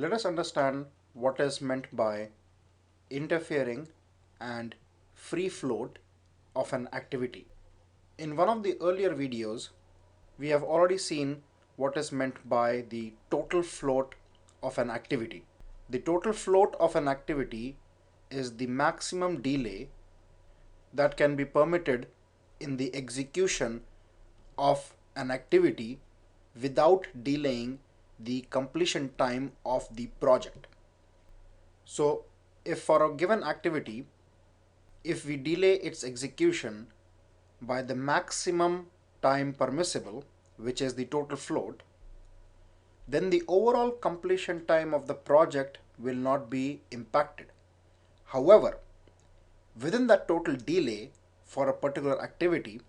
Let us understand what is meant by interfering and free float of an activity. In one of the earlier videos, we have already seen what is meant by the total float of an activity. The total float of an activity is the maximum delay that can be permitted in the execution of an activity without delaying the completion time of the project. So, if for a given activity, if we delay its execution by the maximum time permissible, which is the total float, then the overall completion time of the project will not be impacted. However, within that total delay for a particular activity,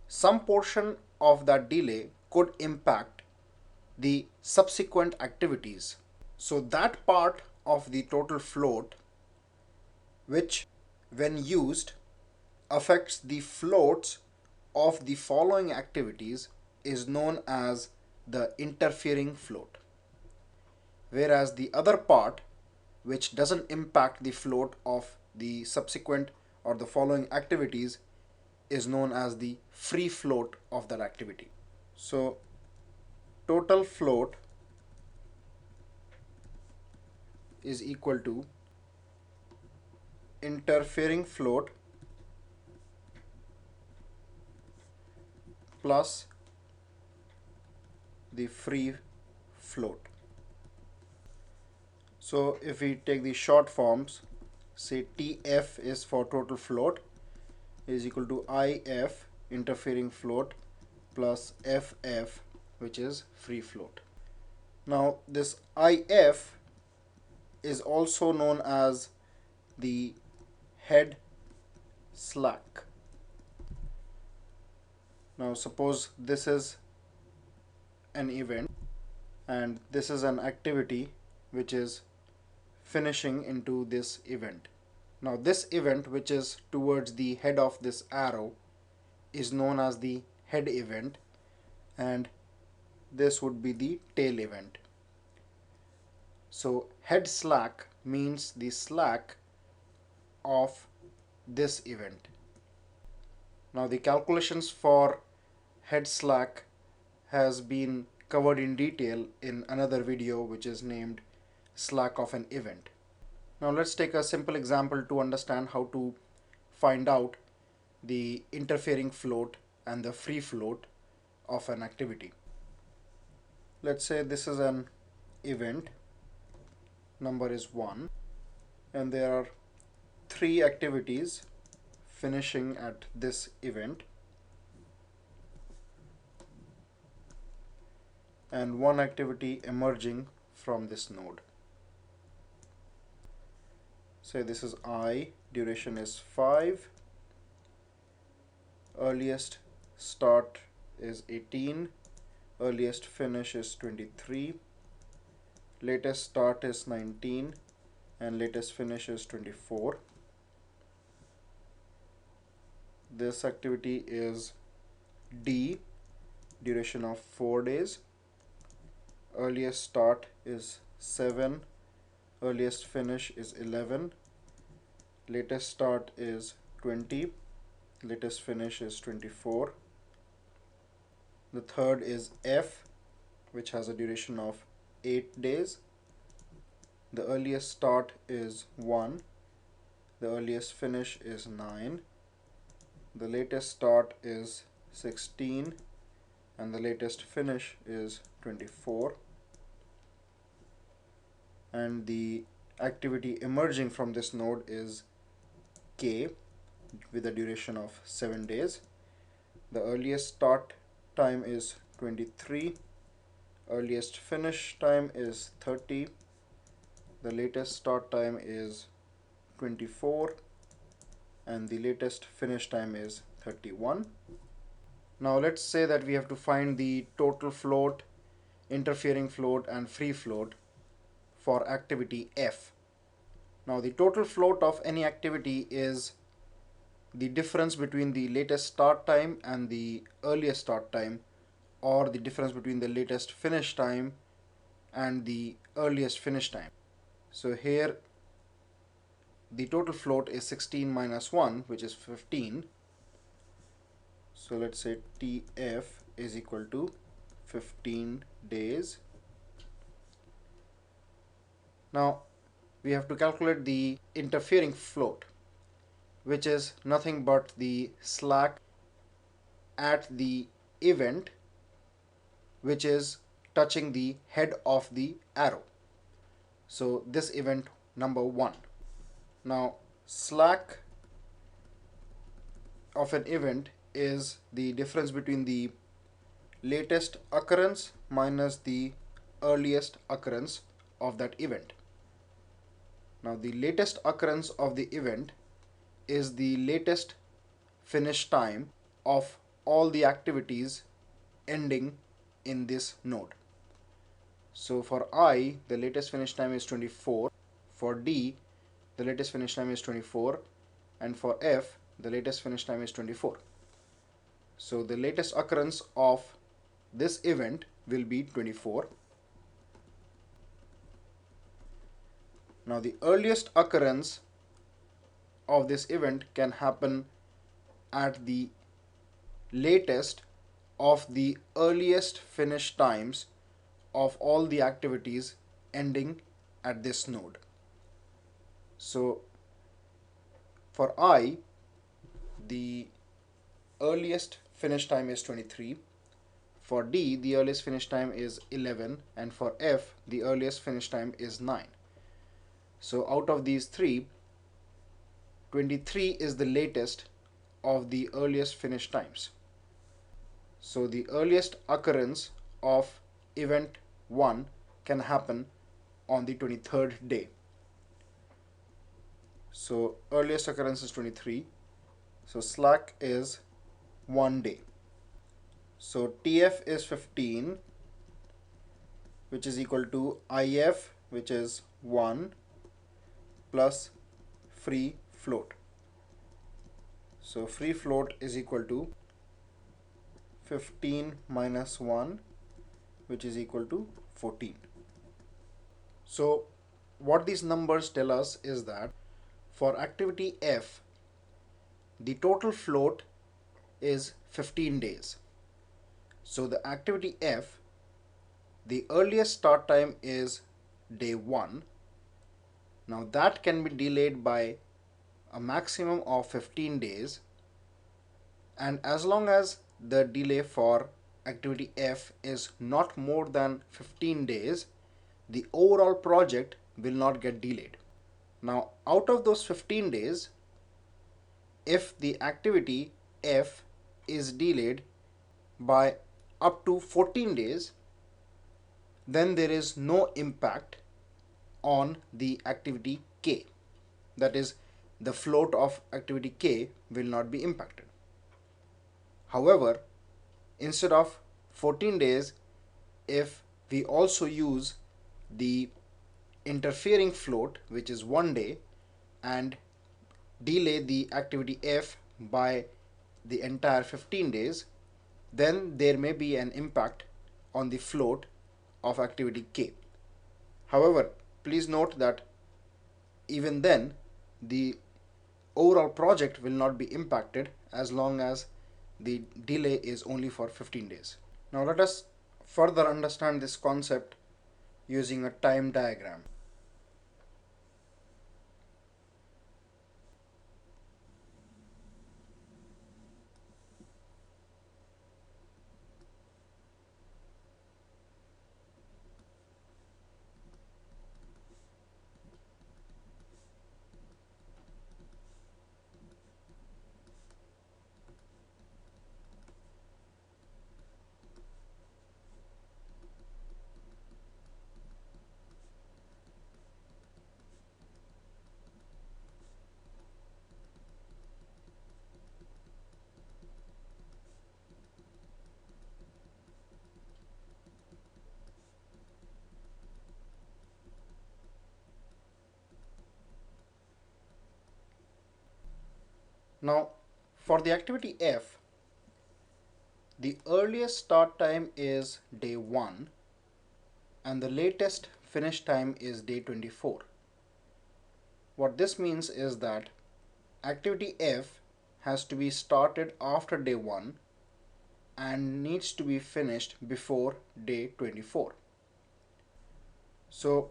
some portion of that delay could impact the subsequent activities. So that part of the total float, which when used affects the floats of the following activities, is known as the interfering float. Whereas the other part, which doesn't impact the float of the subsequent or the following activities, is known as the free float of that activity. So total float is equal to interfering float plus the free float. So if we take the short forms, say TF is for total float is equal to IF interfering float plus FF, which is free float. Now this IF is also known as the head slack. Now suppose this is an event and this is an activity which is finishing into this event. Now this event, which is towards the head of this arrow, is known as the head event, and this would be the tail event. So head slack means the slack of this event. Now the calculations for head slack has been covered in detail in another video, which is named slack of an event. Now let's take a simple example to understand how to find out the interfering float and the free float of an activity. Let's say this is an event, number is 1, and there are 3 activities finishing at this event and 1 activity emerging from this node. Say this is I, duration is 5, earliest start is 18, earliest finish is 23, latest start is 19, and latest finish is 24. This activity is D, duration of 4 days, earliest start is 7, earliest finish is 11, latest start is 20, latest finish is 24. The third is F, which has a duration of 8 days. The earliest start is 1, the earliest finish is 9, the latest start is 16, and the latest finish is 24. And the activity emerging from this node is K with a duration of 7 days. The earliest start time is 23, earliest finish time is 30, the latest start time is 24, and the latest finish time is 31. Now let's say that we have to find the total float, interfering float, and free float for activity F. Now the total float of any activity is the difference between the latest start time and the earliest start time, or the difference between the latest finish time and the earliest finish time. So here the total float is 16 minus 1, which is 15. So let's say TF is equal to 15 days. Now we have to calculate the interfering float, which is nothing but the slack at the event which is touching the head of the arrow. So this event number 1. Now slack of an event is the difference between the latest occurrence minus the earliest occurrence of that event. Now the latest occurrence of the event is the latest finish time of all the activities ending in this node. So for I, the latest finish time is 24. For D, the latest finish time is 24. And for F, the latest finish time is 24. So the latest occurrence of this event will be 24. Now the earliest occurrence of this event can happen at the latest of the earliest finish times of all the activities ending at this node. So for I, the earliest finish time is 23. For D, the earliest finish time is 11. And for F, the earliest finish time is 9. So out of these three, 23 is the latest of the earliest finish times. So the earliest occurrence of event 1 can happen on the 23rd day. So earliest occurrence is 23. So slack is 1 day. So TF is 15, which is equal to IF, which is 1, plus free float. So free float is equal to 15 minus 1, which is equal to 14. So what these numbers tell us is that for activity F, the total float is 15 days. So the activity F, the earliest start time is day 1. Now that can be delayed by a maximum of 15 days, and as long as the delay for activity F is not more than 15 days, the overall project will not get delayed. Now out of those 15 days, if the activity F is delayed by up to 14 days, then there is no impact on the activity K. That is, the float of activity K will not be impacted. However, instead of 14 days, if we also use the interfering float, which is 1 day, and delay the activity F by the entire 15 days, then there may be an impact on the float of activity K. However, please note that even then the overall project will not be impacted as long as the delay is only for 15 days. Now let us further understand this concept using a time diagram. Now for the activity F, the earliest start time is day 1, and the latest finish time is day 24. What this means is that activity F has to be started after day 1 and needs to be finished before day 24. So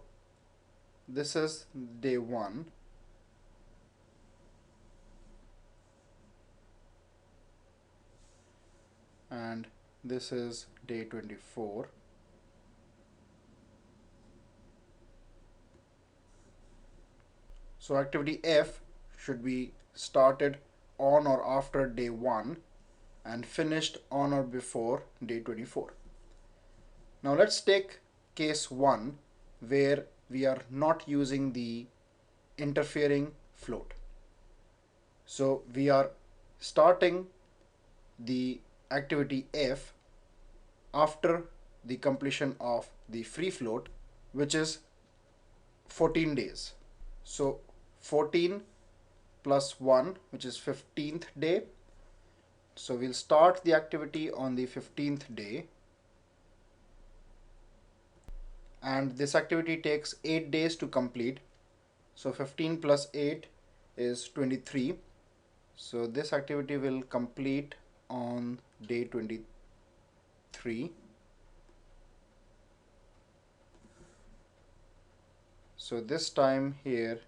this is day 1, and this is day 24. So activity F should be started on or after day 1 and finished on or before day 24. Now let's take case 1 where we are not using the interfering float. So we are starting the activity F after the completion of the free float, which is 14 days. So 14 plus 1, which is 15th day. So we'll start the activity on the 15th day, and this activity takes 8 days to complete. So 15 plus 8 is 23. So this activity will complete on day 23. So this time here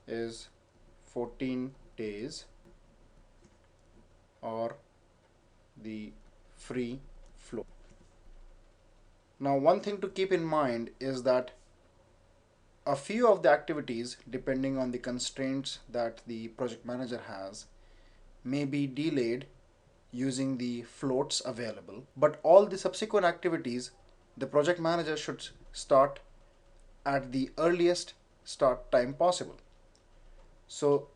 is 14 days, or the free flow. Now one thing to keep in mind is that a few of the activities, depending on the constraints that the project manager has, may be delayed using the floats available, but all the subsequent activities the project manager should start at the earliest start time possible. So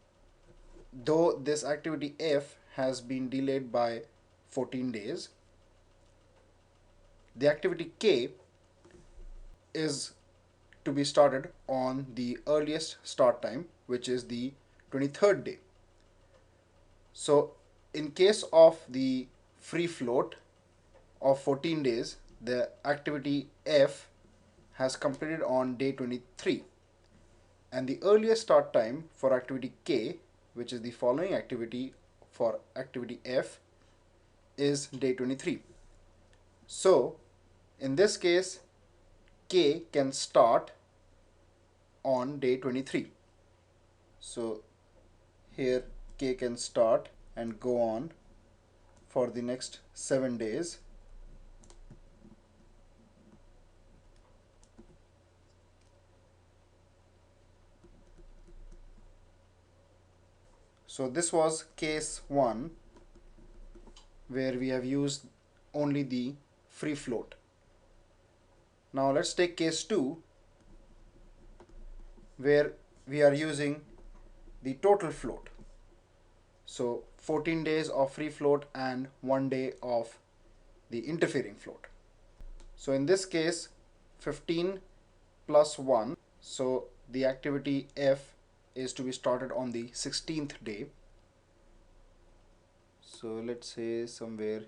though this activity F has been delayed by 14 days, the activity K is to be started on the earliest start time, which is the 23rd day. So in case of the free float of 14 days, the activity F has completed on day 23, and the earliest start time for activity K, which is the following activity for activity F, is day 23. So in this case, K can start on day 23. So here K can start and go on for the next 7 days. So this was case 1 where we have used only the free float. Now let's take case 2 where we are using the total float. So 14 days of free float and 1 day of the interfering float. So in this case 15 plus 1, so the activity F is to be started on the 16th day. So let's say somewhere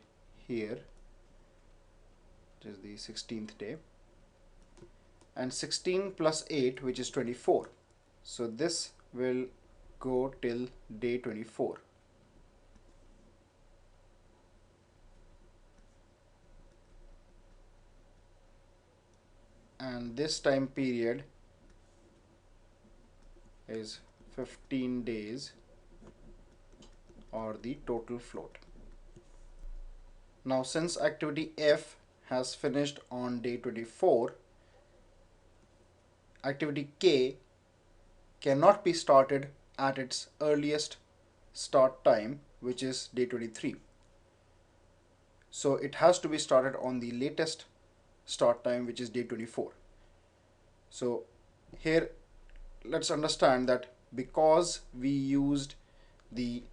here it is the 16th day, and 16 plus 8, which is 24. So this will go till day 24. And this time period is 15 days, or the total float. Now since activity F has finished on day 24, activity K cannot be started at its earliest start time, which is day 23. So it has to be started on the latest start time, which is day 24. So here let's understand that because we used the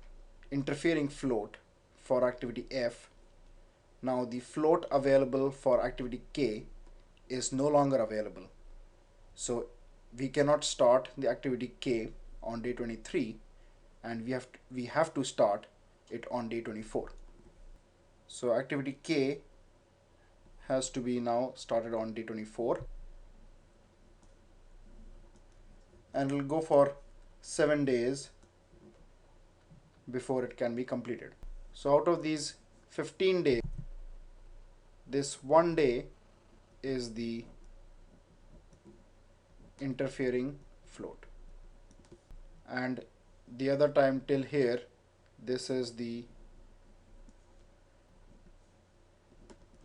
interfering float for activity F, now the float available for activity K is no longer available. So we cannot start the activity K on day 23, and we have to start it on day 24. So activity K has to be now started on day 24, and it will go for 7 days before it can be completed. So out of these 15 days, this one day is the interfering float, and the other time till here, this is the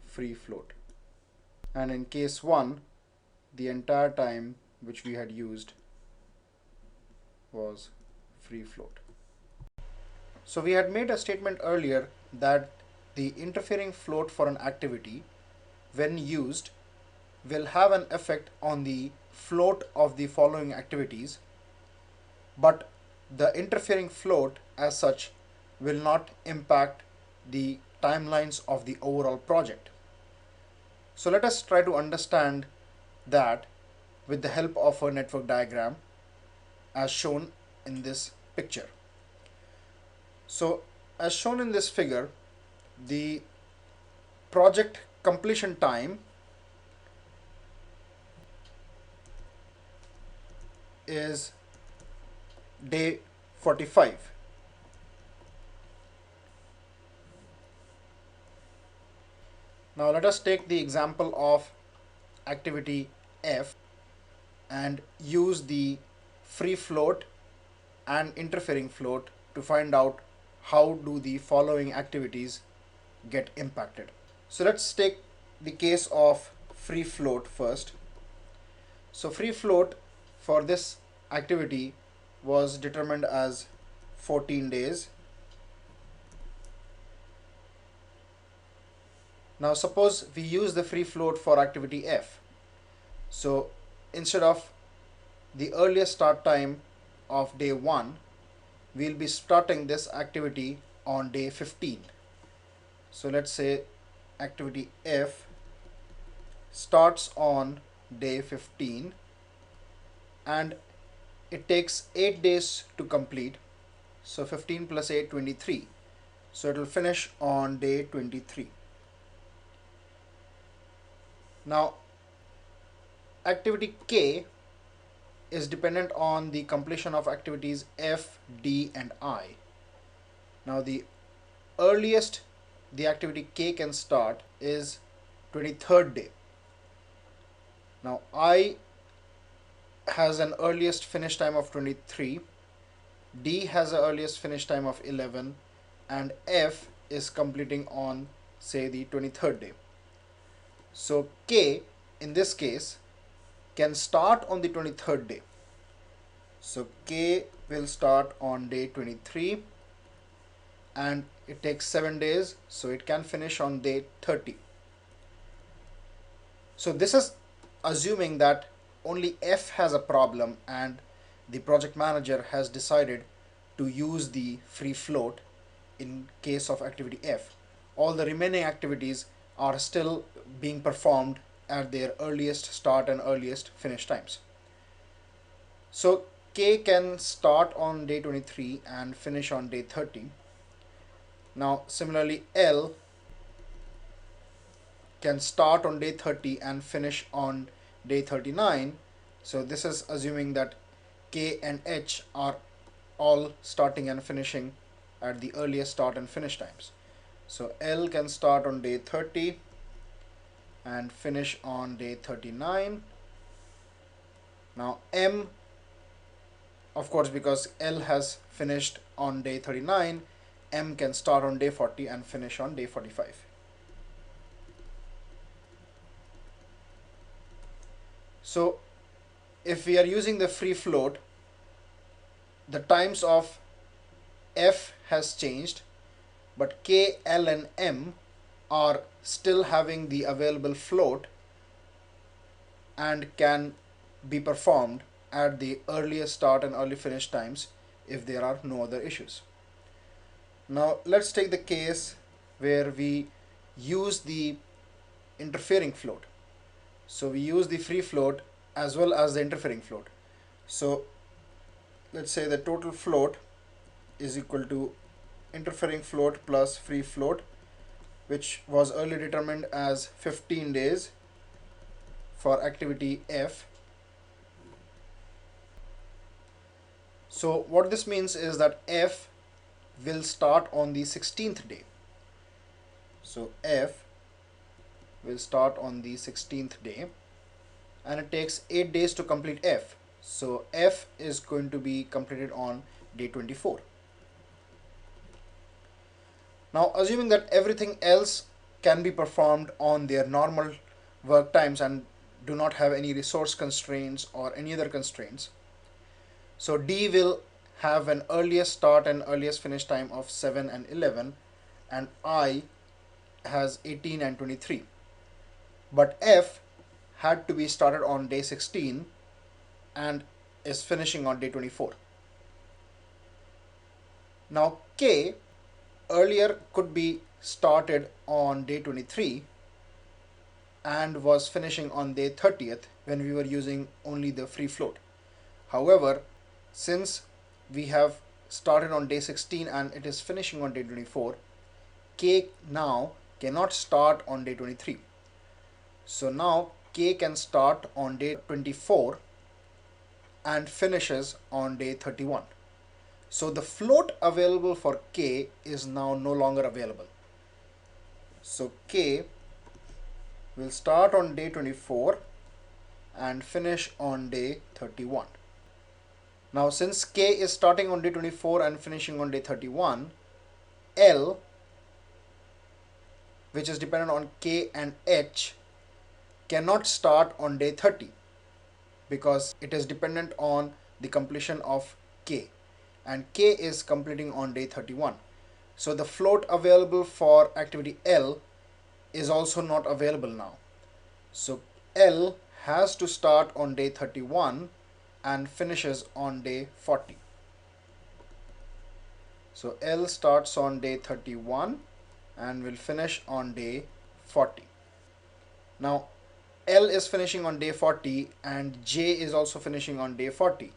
free float. And in case 1, the entire time which we had used was free float. So we had made a statement earlier that the interfering float for an activity, when used, will have an effect on the float of the following activities, but the interfering float as such will not impact the timelines of the overall project. So let us try to understand that with the help of a network diagram as shown in this picture. So as shown in this figure, the project completion time is day 45. Now let us take the example of activity F and use the free float and interfering float to find out how do the following activities get impacted. So let's take the case of free float first. So free float for this activity was determined as 14 days. Now suppose we use the free float for activity F. So instead of the earliest start time of day 1, we'll be starting this activity on day 15. So let's say activity F starts on day 15 and it takes 8 days to complete. So 15 plus 8, 23. So it will finish on day 23. Now activity K is dependent on the completion of activities F, D and I. Now the earliest the activity K can start is 23rd day. Now I has an earliest finish time of 23, D has an earliest finish time of 11, and F is completing on say the 23rd day. So K in this case can start on the 23rd day. So K will start on day 23 and it takes 7 days, so it can finish on day 30. So this is assuming that only F has a problem and the project manager has decided to use the free float in case of activity F. All the remaining activities are still being performed at their earliest start and earliest finish times. So K can start on day 23 and finish on day 30. Now similarly L can start on day 30 and finish on day 39. So this is assuming that K and H are all starting and finishing at the earliest start and finish times. So L can start on day 30 and finish on day 39. Now M, of course, because L has finished on day 39, M can start on day 40 and finish on day 45. So if we are using the free float, the times of F has changed, but K, L and M are still having the available float and can be performed at the earliest start and early finish times if there are no other issues. Now let's take the case where we use the interfering float. So we use the free float as well as the interfering float. So let's say the total float is equal to interfering float plus free float, which was earlier determined as 15 days for activity F. So what this means is that F will start on the 16th day. So F will start on the 16th day, and it takes 8 days to complete F. So F is going to be completed on day 24. Now, assuming that everything else can be performed on their normal work times and do not have any resource constraints or any other constraints, so D will have an earliest start and earliest finish time of 7 and 11, and I has 18 and 23. But F had to be started on day 16 and is finishing on day 24. Now K earlier could be started on day 23 and was finishing on day 30th when we were using only the free float. However, since we have started on day 16 and it is finishing on day 24, K now cannot start on day 23. So now K can start on day 24 and finishes on day 31. So the float available for K is now no longer available. So K will start on day 24 and finish on day 31. Now since K is starting on day 24 and finishing on day 31, L, which is dependent on K and H, cannot start on day 30 because it is dependent on the completion of K, and K is completing on day 31. So the float available for activity L is also not available now. So L has to start on day 31 and finishes on day 40. So L starts on day 31 and will finish on day 40. Now L is finishing on day 40 and J is also finishing on day 40,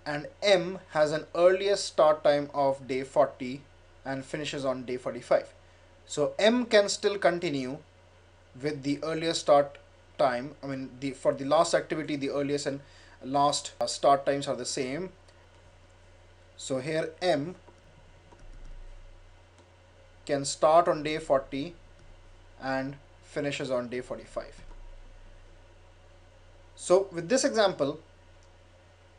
and M has an earliest start time of day 40 and finishes on day 45. So M can still continue with the earliest start time. I mean, for the last activity, the earliest and last start times are the same. So here M can start on day 40 and finishes on day 45. So with this example,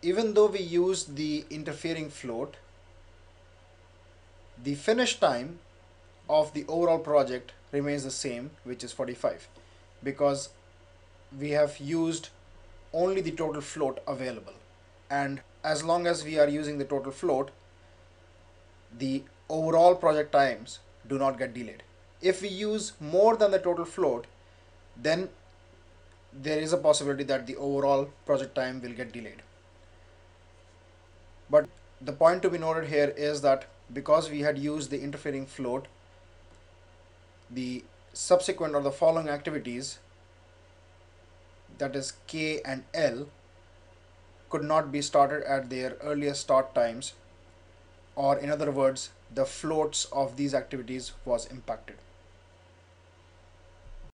even though we use the interfering float, the finish time of the overall project remains the same, which is 45, because we have used only the total float available. And as long as we are using the total float, the overall project times do not get delayed. If we use more than the total float, then there is a possibility that the overall project time will get delayed. But the point to be noted here is that because we had used the interfering float, the subsequent or the following activities, that is K and L, could not be started at their earliest start times, or in other words, the floats of these activities was impacted.